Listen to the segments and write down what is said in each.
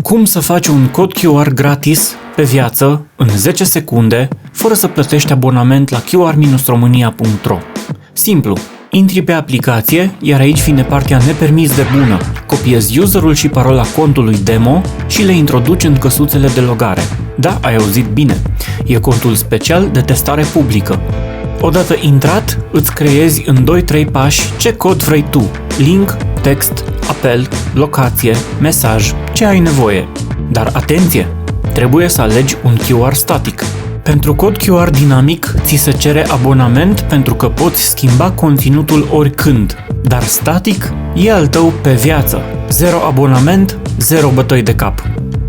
Cum să faci un cod QR gratis pe viață în 10 secunde fără să plătești abonament la qr-romania.ro. Simplu, intri pe aplicație, iar aici vine partea nepermis de bună. Copiezi userul și parola contului demo și le introduci în căsuțele de logare. Da, ai auzit bine. E contul special de testare publică. Odată intrat, îți creezi în 2-3 pași ce cod vrei tu. Link, text, apel, locație, mesaj, ce ai nevoie. Dar atenție! Trebuie să alegi un QR static. Pentru cod QR dinamic, ți se cere abonament pentru că poți schimba conținutul oricând. Dar static e al tău pe viață. 0 abonament, 0 bătăi de cap.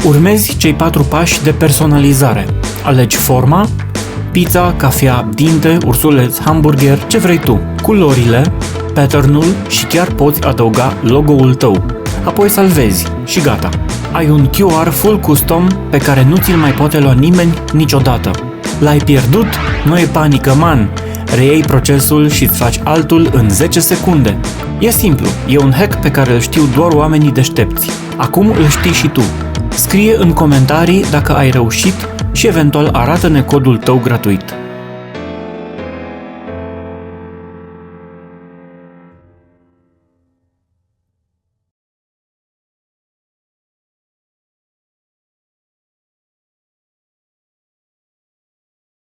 Urmezi cei 4 pași de personalizare. Alegi forma, pizza, cafea, dinte, ursuleț, hamburger, ce vrei tu. Culorile, pattern-ul și chiar poți adăuga logo-ul tău. Apoi salvezi și gata. Ai un QR full custom pe care nu ți-l mai poate lua nimeni niciodată. L-ai pierdut? Nu e panică, man! Reiei procesul și îți faci altul în 10 secunde. E simplu, e un hack pe care îl știu doar oamenii deștepți. Acum îl știi și tu. Scrie în comentarii dacă ai reușit și eventual arată-ne codul tău gratuit.